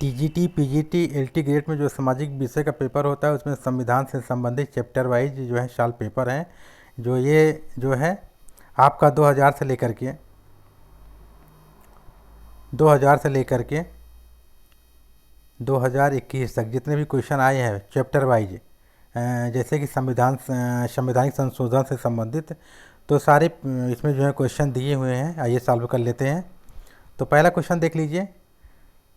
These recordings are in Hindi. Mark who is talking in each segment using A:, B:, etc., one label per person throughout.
A: टीजीटी, पीजीटी, एलटी ग्रेड में जो सामाजिक विषय का पेपर होता है उसमें संविधान से संबंधित चैप्टर वाइज जो है शॉर्ट पेपर हैं, जो ये जो है आपका 2000 से लेकर के 2021 तक जितने भी क्वेश्चन आए हैं चैप्टर वाइज, जैसे कि संवैधानिक संशोधन से संबंधित, तो सारे इसमें जो है क्वेश्चन दिए हुए हैं। आइए सॉल्व कर लेते हैं। तो पहला क्वेश्चन देख लीजिए।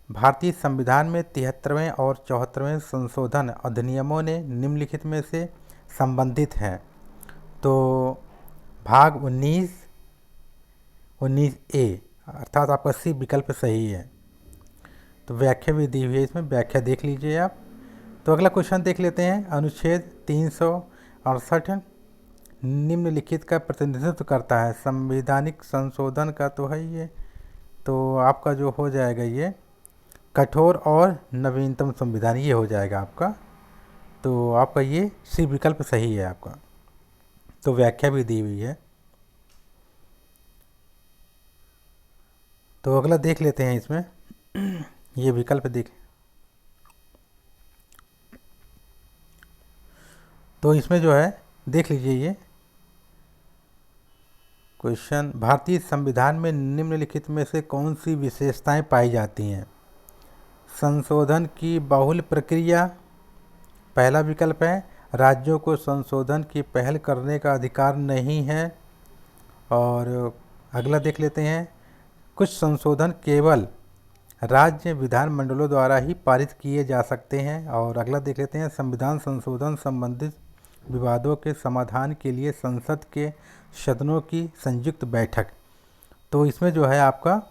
A: भारतीय संविधान में 73वें और 74वें संशोधन अधिनियमों ने निम्नलिखित में से संबंधित हैं। तो भाग 19A अर्थात आपका सी विकल्प सही है। तो व्याख्या भी दी हुई है, इसमें व्याख्या देख लीजिए आप। तो अगला क्वेश्चन देख लेते हैं। अनुच्छेद 368 निम्नलिखित का प्रतिनिधित्व करता है। संवैधानिक संशोधन का तो है ये, तो आपका जो हो जाएगा ये कठोर और नवीनतम संविधान, ये हो जाएगा आपका। तो आपका ये सी विकल्प सही है आपका। तो व्याख्या भी दी हुई है। तो अगला देख लेते हैं इसमें ये विकल्प देख। तो इसमें जो है देख लीजिए ये क्वेश्चन, भारतीय संविधान में निम्नलिखित में से कौन सी विशेषताएं पाई जाती हैं। संशोधन की बहुल प्रक्रिया पहला विकल्प है। राज्यों को संशोधन की पहल करने का अधिकार नहीं है। और अगला देख लेते हैं, कुछ संशोधन केवल राज्य विधानमंडलों द्वारा ही पारित किए जा सकते हैं। और अगला देख लेते हैं, संविधान संशोधन संबंधित विवादों के समाधान के लिए संसद के सदनों की संयुक्त बैठक। तो इसमें जो है आपका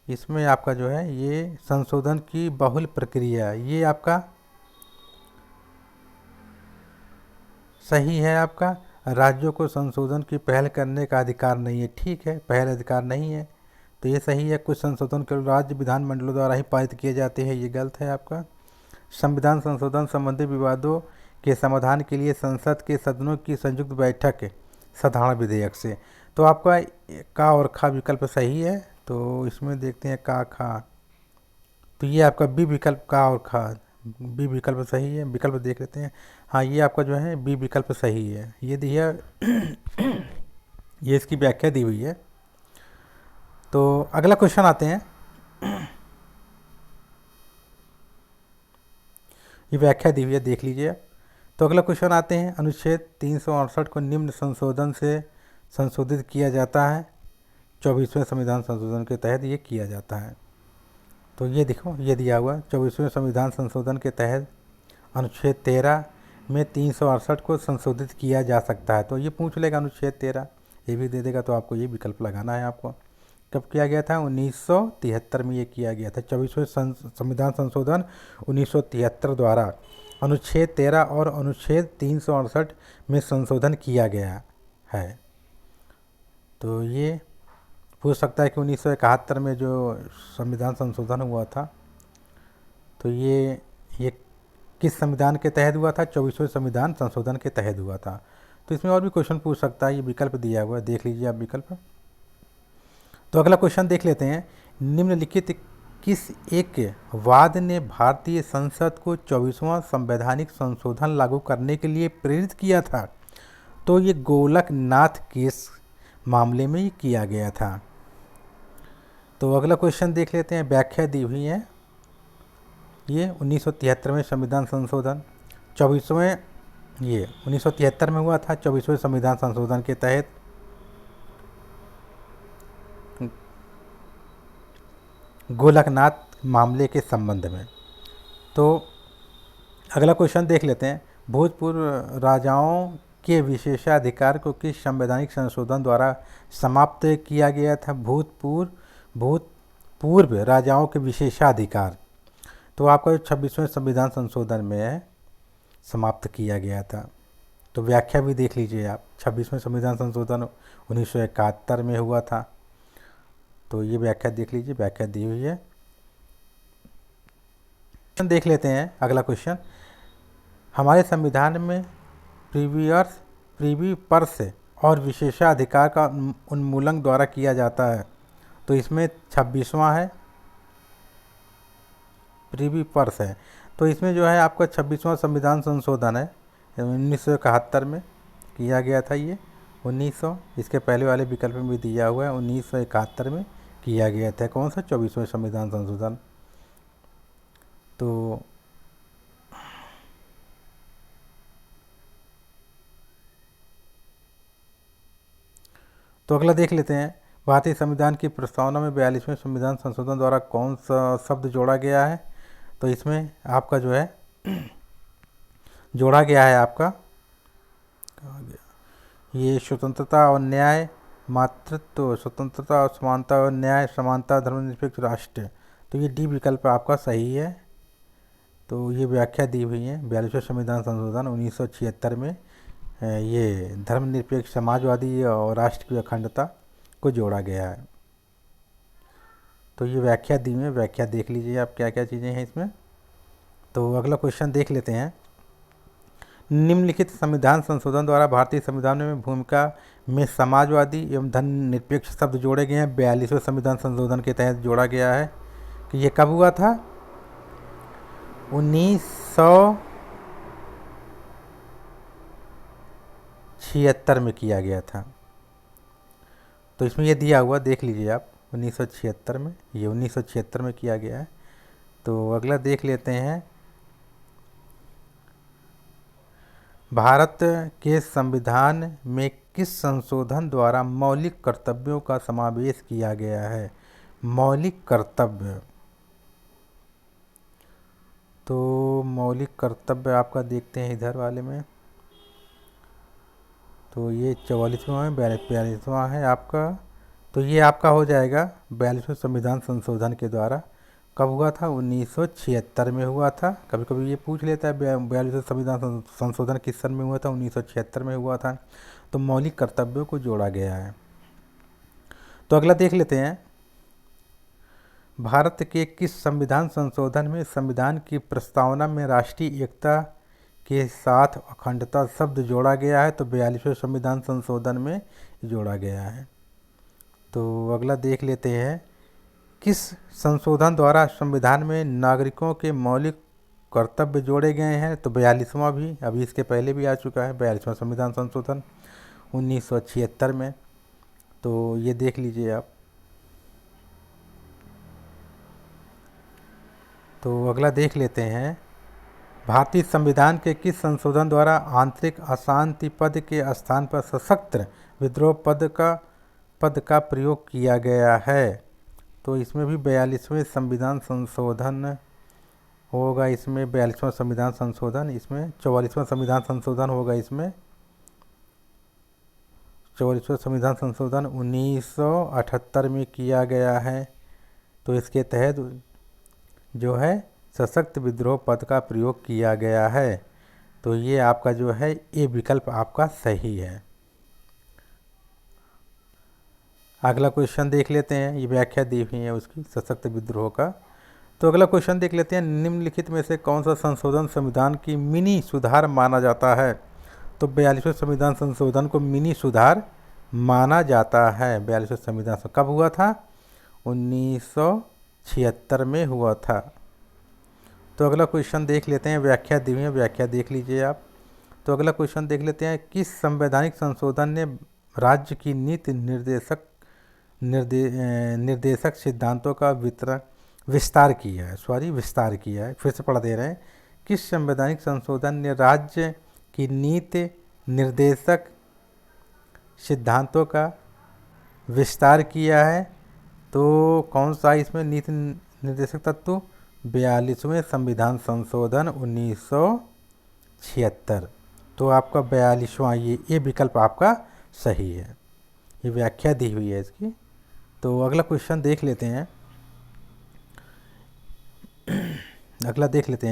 A: जो है ये संशोधन की बहुल प्रक्रिया, ये आपका सही है। आपका राज्यों को संशोधन की पहल करने का अधिकार नहीं है, ठीक है, पहल अधिकार नहीं है, तो ये सही है। कुछ संशोधन केवल राज्य विधानमंडलों द्वारा ही पारित किए जाते हैं, ये गलत है आपका। संविधान संशोधन संबंधी विवादों के समाधान के लिए संसद के सदनों की संयुक्त बैठक साधारण विधेयक से। तो आपका का और खा विकल्प सही है। तो इसमें देखते हैं का खा, तो ये आपका बी विकल्प का और खा, बी विकल्प सही है। विकल्प देख लेते हैं। हाँ, ये आपका जो है बी विकल्प सही है, ये दिया ये इसकी व्याख्या दी हुई है। तो अगला क्वेश्चन आते हैं। ये व्याख्या दी हुई है, देख लीजिए। तो अगला क्वेश्चन आते हैं। अनुच्छेद 368 को निम्न संशोधन से संशोधित किया जाता है। 24वें संविधान संशोधन के तहत ये किया जाता है। तो ये देखो, ये दिया हुआ 24वें संविधान संशोधन के तहत अनुच्छेद 13 में 368 को संशोधित किया जा सकता है। तो ये पूछ लेगा अनुच्छेद 13, ये भी दे देगा। तो आपको ये विकल्प लगाना है। आपको कब किया गया था? 1973 में ये किया गया था। 24वें संविधान संशोधन 1973 द्वारा अनुच्छेद 13 और अनुच्छेद 368 में संशोधन किया गया है। तो ये पूछ सकता है कि 1971 में जो संविधान संशोधन हुआ था, तो ये किस संविधान के तहत हुआ था? 24वें संविधान संशोधन के तहत हुआ था। तो इसमें और भी क्वेश्चन पूछ सकता है, ये विकल्प दिया हुआ है, देख लीजिए आप विकल्प। तो अगला क्वेश्चन देख लेते हैं। निम्नलिखित किस एक वाद ने भारतीय संसद को 24वां संवैधानिक संशोधन लागू करने के लिए प्रेरित किया था? तो ये गोलकनाथ केस मामले में ही किया गया था। तो अगला क्वेश्चन देख लेते हैं। व्याख्या दी हुई है। ये 1973वें संविधान संशोधन 24वें, ये 1973 में हुआ था। 24वें संविधान संशोधन के तहत गोलकनाथ मामले के संबंध में। तो अगला क्वेश्चन देख लेते हैं। भूतपूर्व राजाओं के विशेषाधिकार को किस संवैधानिक संशोधन द्वारा समाप्त किया गया था? भूतपूर्व राजाओं के विशेषाधिकार, तो आपका 26वें संविधान संशोधन में समाप्त किया गया था। तो व्याख्या भी देख लीजिए आप। 26वें संविधान संशोधन 1971 में हुआ था। तो ये व्याख्या देख लीजिए, व्याख्या दी हुई है। देख लेते हैं अगला क्वेश्चन। हमारे संविधान में प्रीवी पर्स और विशेषाधिकार का उन्मूलन द्वारा किया जाता है। तो इसमें 26वां है, रिवी पर्स है। तो इसमें जो है आपका 26वां संविधान संशोधन है, 1971 में किया गया था ये। 1900, इसके पहले वाले विकल्प में भी दिया हुआ है, 1971 में किया गया था। कौन सा? 24वां संविधान संशोधन। तो अगला देख लेते हैं, भारतीय संविधान की प्रस्तावना में 42वें संविधान संशोधन द्वारा कौन सा शब्द जोड़ा गया है? तो इसमें आपका जो है जोड़ा गया है आपका, कहाँ गया ये, स्वतंत्रता और न्याय, मातृत्व, स्वतंत्रता और समानता और न्याय, समानता, धर्मनिरपेक्ष राष्ट्र। तो ये डी विकल्प आपका सही है। तो ये व्याख्या दी हुई है 42वें संविधान संशोधन 1976 में, ये धर्मनिरपेक्ष, समाजवादी और राष्ट्र की अखंडता को जोड़ा गया है। तो ये व्याख्या दी हुई है, व्याख्या देख लीजिए आप क्या क्या चीज़ें हैं इसमें। तो अगला क्वेश्चन देख लेते हैं, निम्नलिखित संविधान संशोधन द्वारा भारतीय संविधान में भूमिका में समाजवादी एवं धर्मनिरपेक्ष शब्द जोड़े गए हैं। 42वें संविधान संशोधन के तहत जोड़ा गया है। कि ये कब हुआ था? 1976 में किया गया था। तो इसमें ये दिया हुआ देख लीजिए आप, 1976 में, ये 1976 में किया गया है। तो अगला देख लेते हैं, भारत के संविधान में किस संशोधन द्वारा मौलिक कर्तव्यों का समावेश किया गया है? मौलिक कर्तव्य, तो मौलिक कर्तव्य आपका देखते हैं इधर वाले में। तो ये 44वां है, 42वां है आपका। तो ये आपका हो जाएगा 42वें संविधान संशोधन के द्वारा। कब हुआ था? 1976 में हुआ था। कभी कभी ये पूछ लेता है 42वें संविधान संशोधन किस सन में हुआ था? 1976 में हुआ था। तो मौलिक कर्तव्यों को जोड़ा गया है। तो अगला देख लेते हैं, भारत के किस संविधान संशोधन में संविधान की प्रस्तावना में राष्ट्रीय एकता के साथ अखंडता शब्द जोड़ा गया है? तो 42वें संविधान संशोधन में जोड़ा गया है। तो अगला देख लेते हैं, किस संशोधन द्वारा संविधान में नागरिकों के मौलिक कर्तव्य जोड़े गए हैं? तो 42वां भी, अभी इसके पहले भी आ चुका है, 42वां संविधान संशोधन 1976 में। तो ये देख लीजिए आप। तो अगला देख लेते हैं, भारतीय संविधान के किस संशोधन द्वारा आंतरिक अशांति पद के स्थान पर सशस्त्र विद्रोह पद का प्रयोग किया गया है? तो इसमें भी 42वें संविधान संशोधन होगा। इसमें 42वां संविधान संशोधन, इसमें 44वां संविधान संशोधन होगा। इसमें 44वां संविधान संशोधन 1978 में किया गया है। तो इसके तहत जो है सशक्त विद्रोह पद का प्रयोग किया गया है। तो ये आपका जो है ये विकल्प आपका सही है। अगला क्वेश्चन देख लेते हैं, ये व्याख्या दी हुई है उसकी, सशक्त विद्रोह का। तो अगला क्वेश्चन देख लेते हैं, निम्नलिखित में से कौन सा संशोधन संविधान की मिनी सुधार माना जाता है? तो 42वें संविधान संशोधन को मिनी सुधार माना जाता है। 42वें संविधान कब हुआ था? 1976 में हुआ था। तो अगला क्वेश्चन देख लेते हैं, व्याख्या दी हुई है, व्याख्या देख लीजिए आप। तो अगला क्वेश्चन देख लेते हैं, किस संवैधानिक संशोधन ने राज्य की नीति निर्देशक सिद्धांतों का विस्तार किया है। फिर से पढ़ दे रहे हैं, किस संवैधानिक संशोधन ने राज्य की नीति निर्देशक सिद्धांतों का विस्तार किया है? तो कौन सा इसमें नीति निर्देशक तत्व? 42वें संविधान संशोधन 1976। तो आपका 42वां ये विकल्प आपका सही है। ये व्याख्या दी हुई है इसकी। तो अगला क्वेश्चन देख लेते हैं,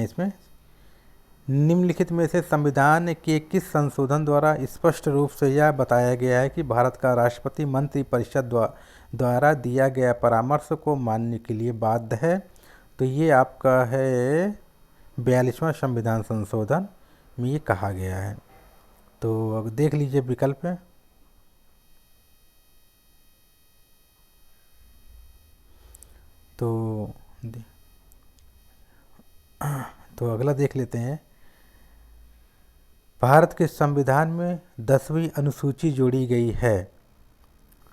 A: इसमें निम्नलिखित में से संविधान के किस संशोधन द्वारा स्पष्ट रूप से यह बताया गया है कि भारत का राष्ट्रपति मंत्रिपरिषद द्वारा दिया गया परामर्श को मानने के लिए बाध्य है? तो ये आपका है 42वां संविधान संशोधन में ये कहा गया है। तो अब देख लीजिए विकल्प है। तो तो अगला देख लेते हैं, भारत के संविधान में 10वीं अनुसूची जोड़ी गई है।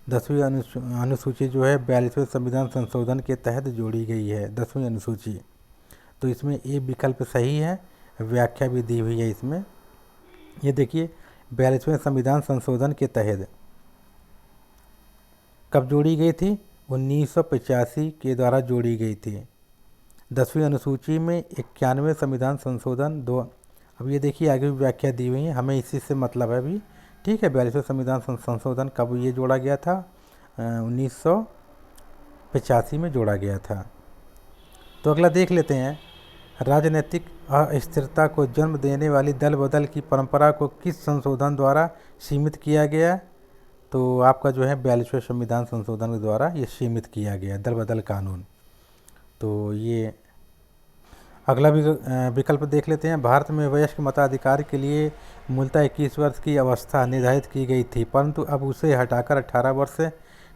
A: 10वीं अनुसूची जो है 42वें संविधान संशोधन के तहत जोड़ी गई है 10वीं अनुसूची। तो इसमें ए विकल्प सही है, व्याख्या भी दी हुई है इसमें। ये देखिए 42वें संविधान संशोधन के तहत कब जोड़ी गई थी? 1985 के द्वारा जोड़ी गई थी। 10वीं अनुसूची में 91वें संविधान संशोधन दो। अब ये देखिए आगे भी व्याख्या दी हुई है, हमें इसी से मतलब है अभी। ठीक है, 42वें संविधान संशोधन कब ये जोड़ा गया था? 1985 में जोड़ा गया था। तो अगला देख लेते हैं, राजनीतिक अस्थिरता को जन्म देने वाली दल बदल की परंपरा को किस संशोधन द्वारा सीमित किया गया? तो आपका जो है 42वें संविधान संशोधन के द्वारा ये सीमित किया गया दल बदल कानून। तो ये अगला भी विकल्प देख लेते हैं, भारत में वयस्क मताधिकार के लिए मूलतः 21 वर्ष की अवस्था निर्धारित की गई थी, परंतु अब उसे हटाकर 18 वर्ष से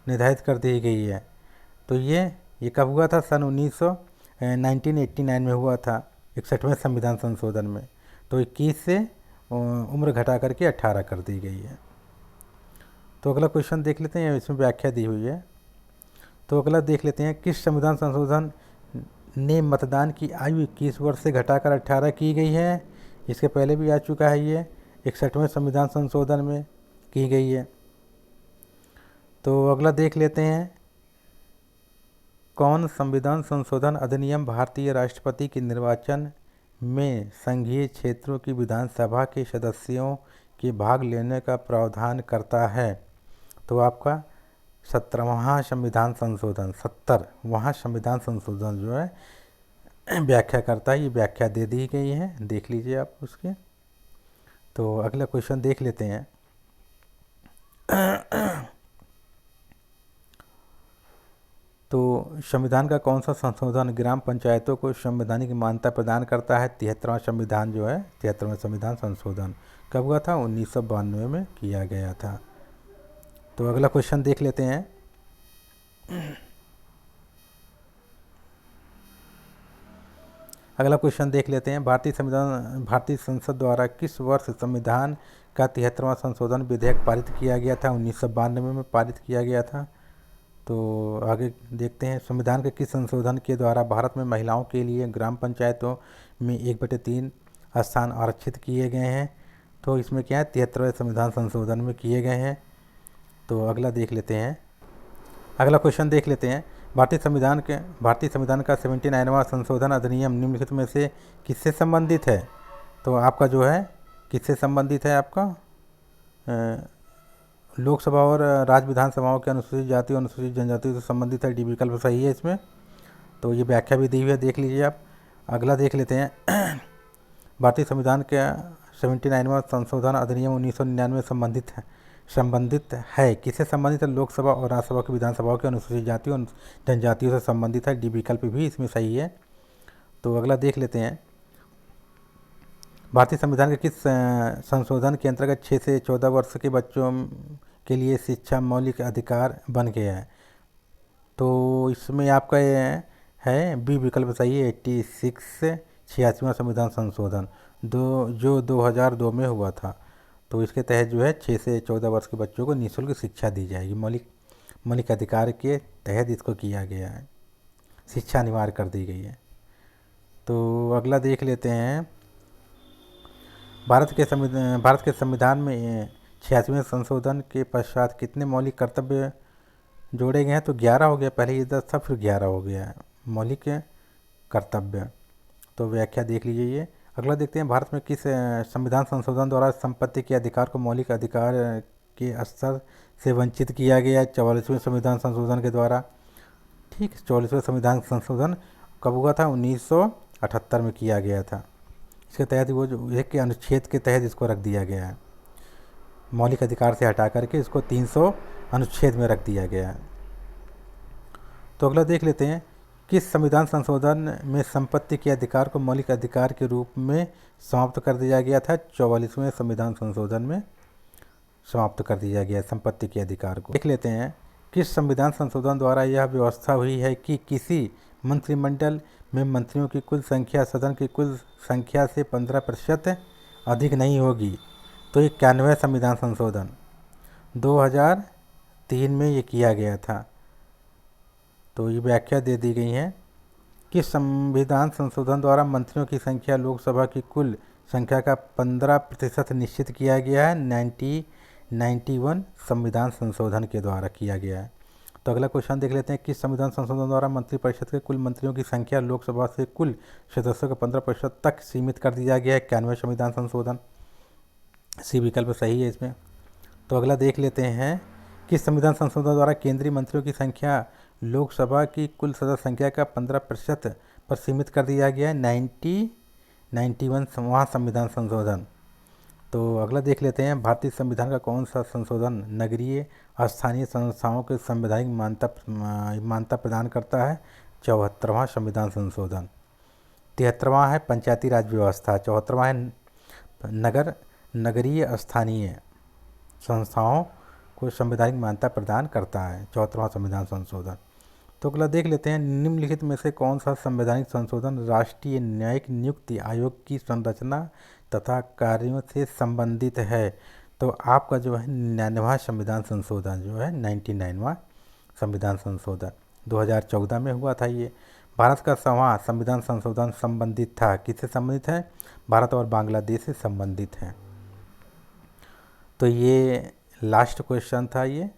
A: निर्धारित कर दी गई है। तो ये कब हुआ था? सन 1989 में हुआ था, 61वें संविधान संशोधन में। तो 21 से उम्र घटा करके 18 कर दी गई है। तो अगला क्वेश्चन देख लेते हैं, इसमें व्याख्या दी हुई है। तो अगला देख लेते हैं, किस संविधान संशोधन ने मतदान की आयु 21 वर्ष से घटाकर 18 की गई है? इसके पहले भी आ चुका है, ये 61वें संविधान संशोधन में की गई है। तो अगला देख लेते हैं, कौन संविधान संशोधन अधिनियम भारतीय राष्ट्रपति के निर्वाचन में संघीय क्षेत्रों की विधानसभा के सदस्यों के भाग लेने का प्रावधान करता है? तो आपका 17वां संविधान संशोधन, 70वां संविधान संशोधन जो है व्याख्या करता है। ये व्याख्या दे दी गई है, देख लीजिए आप उसके। तो अगला क्वेश्चन देख लेते हैं, तो संविधान का कौन सा संशोधन ग्राम पंचायतों को संवैधानिक मान्यता प्रदान करता है? 73वां संविधान जो है, 73वां संविधान संशोधन कब हुआ था? 1992 में किया गया था। तो अगला क्वेश्चन देख लेते हैं, अगला क्वेश्चन देख लेते हैं, भारतीय संसद द्वारा किस वर्ष संविधान का 73वां संशोधन विधेयक पारित किया गया था? 1992 में पारित किया गया था। तो आगे देखते हैं, संविधान के किस संशोधन के द्वारा भारत में महिलाओं के लिए ग्राम पंचायतों में 1/3 स्थान आरक्षित किए गए हैं? तो इसमें क्या है? 73वें संविधान संशोधन में किए गए हैं। तो अगला देख लेते हैं, अगला क्वेश्चन देख लेते हैं, भारतीय संविधान का 79वां संशोधन अधिनियम निम्नलिखित में से किससे संबंधित है? तो आपका जो है किससे संबंधित है? आपका लोकसभा और राज्य विधानसभाओं के अनुसूचित जाति और अनुसूचित जनजाति से संबंधित है। डी विकल्प सही है इसमें। तो ये व्याख्या भी दी हुई है, देख लीजिए आप। अगला देख लेते हैं, भारतीय संविधान के 79वां संशोधन अधिनियम 1999 संबंधित है किससे संबंधित है? लोकसभा और राज्यसभा की विधानसभाओं के अनुसूचित जातियों और जनजातियों से संबंधित है। डी विकल्प भी इसमें सही है। तो अगला देख लेते हैं, भारतीय संविधान के किस संशोधन के अंतर्गत 6 से 14 वर्ष के बच्चों के लिए शिक्षा मौलिक अधिकार बन गया है? तो इसमें आपका ये है बी विकल्प सही है, 86वां संविधान संशोधन जो 2002 में हुआ था। तो इसके तहत जो है 6 से 14 वर्ष के बच्चों को निःशुल्क शिक्षा दी जाएगी। मौलिक अधिकार के तहत इसको किया गया है, शिक्षा अनिवार्य कर दी गई है। तो अगला देख लेते हैं, भारत के संविधान में 86वें संशोधन के पश्चात कितने मौलिक कर्तव्य जोड़े गए हैं? तो 11 हो गया, पहले ये 10 था, फिर 11 हो गया है मौलिक कर्तव्य। तो व्याख्या देख लीजिए ये। अगला देखते हैं, भारत में किस संविधान संशोधन द्वारा संपत्ति के अधिकार को मौलिक अधिकार के स्तर से वंचित किया गया? 44वें संविधान संशोधन के द्वारा। ठीक, 44वें संविधान संशोधन कब हुआ था? 1978 में किया गया था। इसके तहत वो जो एक के अनुच्छेद के तहत इसको रख दिया गया है, मौलिक अधिकार से हटा करके इसको 300 अनुच्छेद में रख दिया गया है। तो अगला देख लेते हैं, किस संविधान संशोधन में संपत्ति के अधिकार को मौलिक अधिकार के रूप में समाप्त कर दिया गया था? 44वें संविधान संशोधन में समाप्त कर दिया गया संपत्ति के अधिकार को। देख लेते हैं, किस संविधान संशोधन द्वारा यह व्यवस्था हुई है कि किसी मंत्रिमंडल में मंत्रियों की कुल संख्या सदन की कुल संख्या से 15% अधिक नहीं होगी। तो 91वां संविधान संशोधन 2003 में ये किया गया था। तो ये व्याख्या दे दी गई है कि संविधान संशोधन द्वारा मंत्रियों की संख्या लोकसभा की कुल संख्या का 15% निश्चित किया गया है। 1991 संविधान संशोधन के द्वारा किया गया है। तो अगला क्वेश्चन देख लेते हैं, किस संविधान संशोधन द्वारा मंत्रिपरिषद के कुल मंत्रियों की संख्या लोकसभा से कुल सदस्यों का 15% तक सीमित कर दिया गया है? 91वां संविधान संशोधन। सी विकल्प सही है इसमें। तो अगला देख लेते हैं, किस संविधान संशोधन द्वारा केंद्रीय मंत्रियों की संख्या लोकसभा की कुल सदस्य संख्या का 15% पर सीमित कर दिया गया है? 1991वां संविधान संशोधन। तो अगला देख लेते हैं, भारतीय संविधान का कौन सा संशोधन नगरीय स्थानीय संस्थाओं के संवैधानिक मान्यता प्रदान करता है? 74वां संविधान संशोधन। 73वां है पंचायती राज व्यवस्था। 74वां है नगरीय स्थानीय संस्थाओं को संवैधानिक मान्यता प्रदान करता है, 74वां संविधान संशोधन। तो अगला देख लेते हैं, निम्नलिखित में से कौन सा संवैधानिक संशोधन राष्ट्रीय न्यायिक नियुक्ति आयोग की संरचना तथा कार्यों से संबंधित है? तो आपका जो है 99वां संविधान संशोधन जो है 99वां संविधान संशोधन 2014 में हुआ था। ये भारत का 100वां संविधान संशोधन संबंधित था। किससे संबंधित है? भारत और बांग्लादेश से संबंधित है। तो ये लास्ट क्वेश्चन था ये।